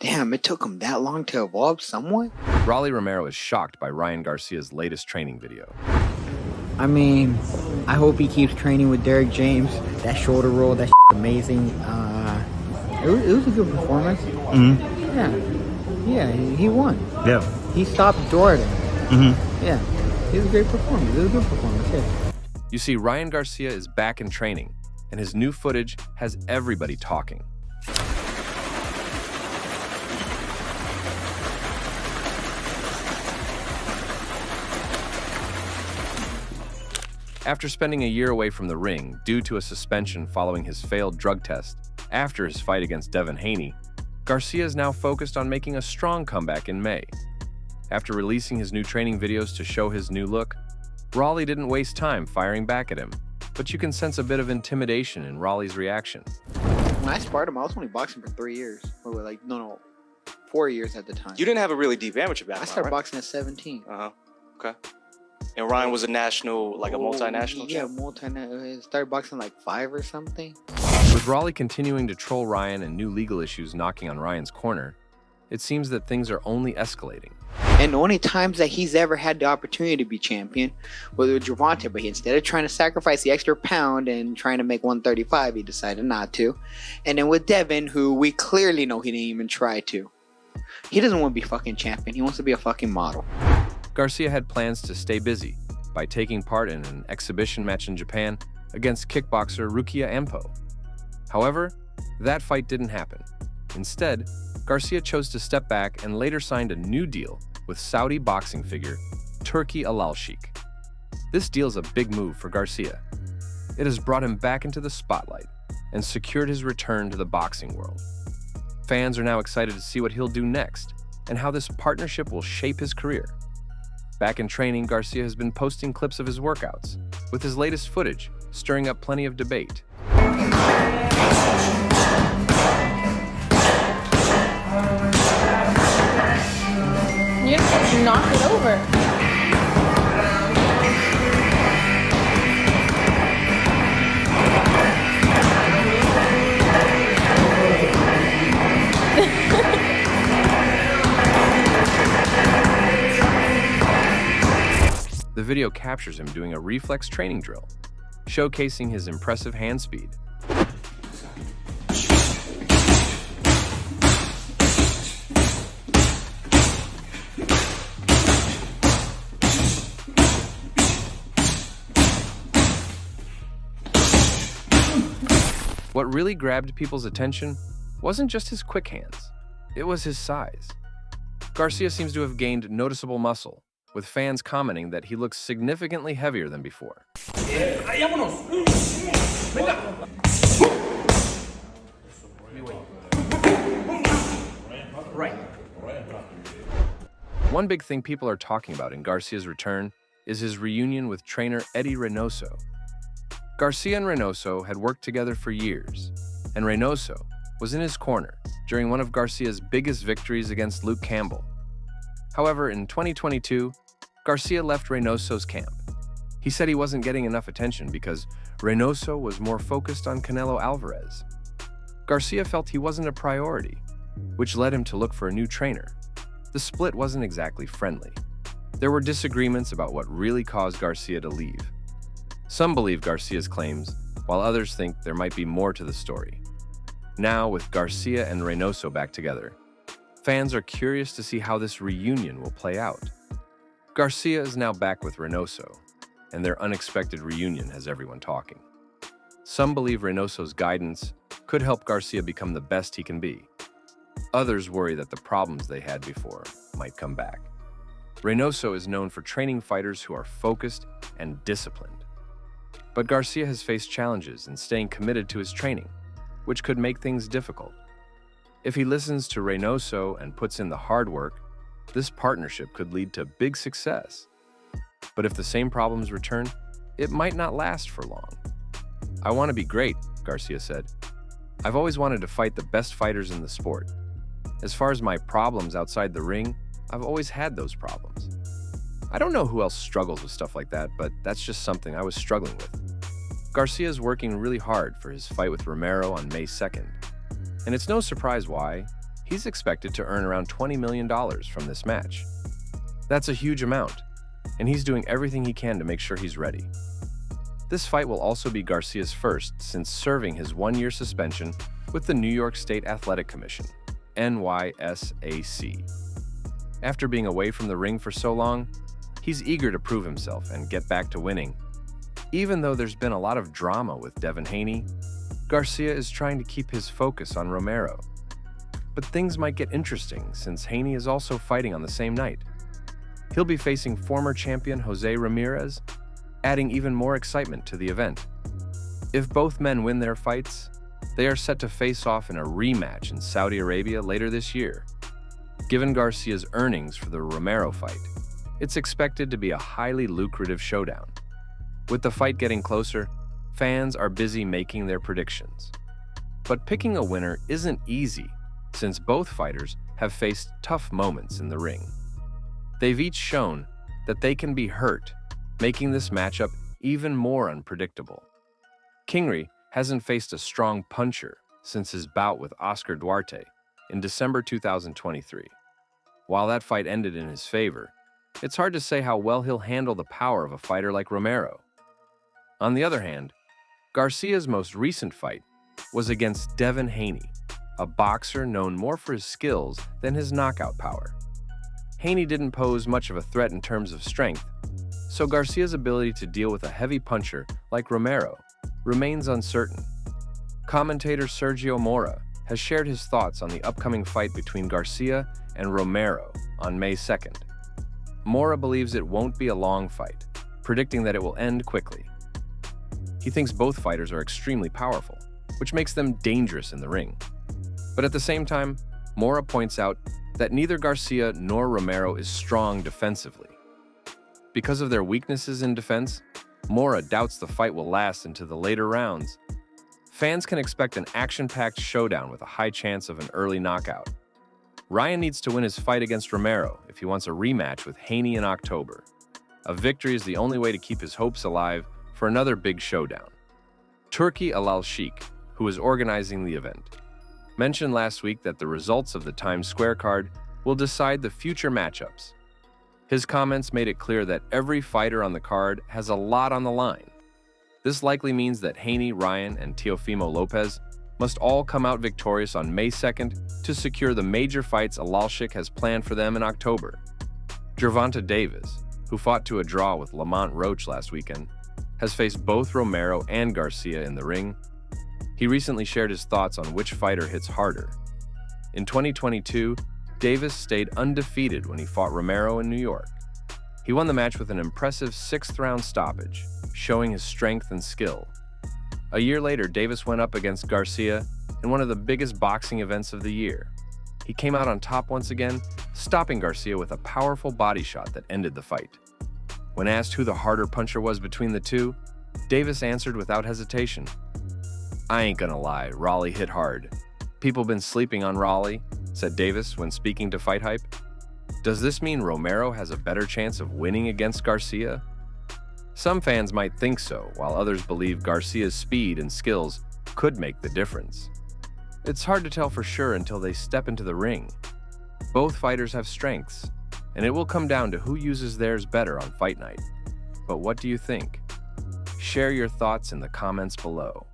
Damn, it took him that long to evolve somewhat? Rolly Romero is shocked by Ryan Garcia's latest training video. I mean, I hope he keeps training with Derek James. That shoulder roll, that's amazing. It was a good performance. Yeah, he won. Yeah. He stopped Jordan. Yeah, it was a great performance. It was a good performance, yeah. You see, Ryan Garcia is back in training, and his new footage has everybody talking. After spending a year away from the ring due to a suspension following his failed drug test after his fight against Devin Haney, Garcia is now focused on making a strong comeback in May. After releasing his new training videos to show his new look, Rolly didn't waste time firing back at him, but you can sense a bit of intimidation in Rolly's reaction. When I sparred him, I was only boxing for 3 years. Or like, no, 4 years at the time. You didn't have a really deep amateur I background, started right? boxing at 17. Okay. And Ryan was a national, like a multinational Yeah, champ? started boxing like 5 or something. With Rolly continuing to troll Ryan and new legal issues knocking on Ryan's corner, it seems that things are only escalating. And the only times that he's ever had the opportunity to be champion was with Gervonta, but instead of trying to sacrifice the extra pound and trying to make 135, he decided not to. And then with Devin, who we clearly know he didn't even try to. He doesn't want to be fucking champion. He wants to be a fucking model. Garcia had plans to stay busy by taking part in an exhibition match in Japan against kickboxer Rukia Ampo. However, that fight didn't happen. Instead, Garcia chose to step back and later signed a new deal with Saudi boxing figure Turki Al-Sheikh. This deal's a big move for Garcia. It has brought him back into the spotlight and secured his return to the boxing world. Fans are now excited to see what he'll do next and how this partnership will shape his career. Back in training, Garcia has been posting clips of his workouts, with his latest footage stirring up plenty of debate. You just knock it over. The video captures him doing a reflex training drill, showcasing his impressive hand speed. What really grabbed people's attention wasn't just his quick hands, it was his size. Garcia seems to have gained noticeable muscle, with fans commenting that he looks significantly heavier than before. One big thing people are talking about in Garcia's return is his reunion with trainer Eddie Reynoso. Garcia and Reynoso had worked together for years, and Reynoso was in his corner during one of Garcia's biggest victories against Luke Campbell. However, in 2022, Garcia left Reynoso's camp. He said he wasn't getting enough attention because Reynoso was more focused on Canelo Alvarez. Garcia felt he wasn't a priority, which led him to look for a new trainer. The split wasn't exactly friendly. There were disagreements about what really caused Garcia to leave. Some believe Garcia's claims, while others think there might be more to the story. Now, with Garcia and Reynoso back together, fans are curious to see how this reunion will play out. Garcia is now back with Reynoso, and their unexpected reunion has everyone talking. Some believe Reynoso's guidance could help Garcia become the best he can be. Others worry that the problems they had before might come back. Reynoso is known for training fighters who are focused and disciplined. But Garcia has faced challenges in staying committed to his training, which could make things difficult. If he listens to Reynoso and puts in the hard work, this partnership could lead to big success. But if the same problems return, it might not last for long. "I want to be great," Garcia said. "I've always wanted to fight the best fighters in the sport. As far as my problems outside the ring, I've always had those problems. I don't know who else struggles with stuff like that, but that's just something I was struggling with." Garcia is working really hard for his fight with Romero on May 2nd, and it's no surprise why. he's expected to earn around $20 million from this match. That's a huge amount, and he's doing everything he can to make sure he's ready. This fight will also be Garcia's first since serving his one-year suspension with the New York State Athletic Commission, NYSAC. After being away from the ring for so long, he's eager to prove himself and get back to winning. Even though there's been a lot of drama with Devin Haney, Garcia is trying to keep his focus on Romero. But things might get interesting since Haney is also fighting on the same night. He'll be facing former champion Jose Ramirez, adding even more excitement to the event. If both men win their fights, they are set to face off in a rematch in Saudi Arabia later this year. Given Garcia's earnings for the Romero fight, it's expected to be a highly lucrative showdown. With the fight getting closer, fans are busy making their predictions. But picking a winner isn't easy, since both fighters have faced tough moments in the ring. They've each shown that they can be hurt, making this matchup even more unpredictable. Kingery hasn't faced a strong puncher since his bout with Oscar Duarte in December 2023. While that fight ended in his favor, it's hard to say how well he'll handle the power of a fighter like Romero. On the other hand, Garcia's most recent fight was against Devin Haney, a boxer known more for his skills than his knockout power. Haney didn't pose much of a threat in terms of strength, so Garcia's ability to deal with a heavy puncher like Romero remains uncertain. Commentator Sergio Mora has shared his thoughts on the upcoming fight between Garcia and Romero on May 2nd. Mora believes it won't be a long fight, predicting that it will end quickly. He thinks both fighters are extremely powerful, which makes them dangerous in the ring. But at the same time, Mora points out that neither Garcia nor Romero is strong defensively. Because of their weaknesses in defense, Mora doubts the fight will last into the later rounds. Fans can expect an action-packed showdown with a high chance of an early knockout. Ryan needs to win his fight against Romero if he wants a rematch with Haney in October. A victory is the only way to keep his hopes alive for another big showdown. Turki Al-Sheikh, who is organizing the event, mentioned last week that the results of the Times Square card will decide the future matchups. His comments made it clear that every fighter on the card has a lot on the line. This likely means that Haney, Ryan, and Teofimo Lopez must all come out victorious on May 2nd to secure the major fights Al-Sheikh has planned for them in October. Gervonta Davis, who fought to a draw with Lamont Roach last weekend, has faced both Romero and Garcia in the ring. He recently shared his thoughts on which fighter hits harder. In 2022, Davis stayed undefeated when he fought Romero in New York. He won the match with an impressive 6th-round stoppage, showing his strength and skill. A year later, Davis went up against Garcia in one of the biggest boxing events of the year. He came out on top once again, stopping Garcia with a powerful body shot that ended the fight. When asked who the harder puncher was between the two, Davis answered without hesitation, "I ain't gonna lie, Raleigh hit hard. People been sleeping on Raleigh," said Davis when speaking to Fight Hype. Does this mean Romero has a better chance of winning against Garcia? Some fans might think so, while others believe Garcia's speed and skills could make the difference. It's hard to tell for sure until they step into the ring. Both fighters have strengths, and it will come down to who uses theirs better on fight night. But what do you think? Share your thoughts in the comments below.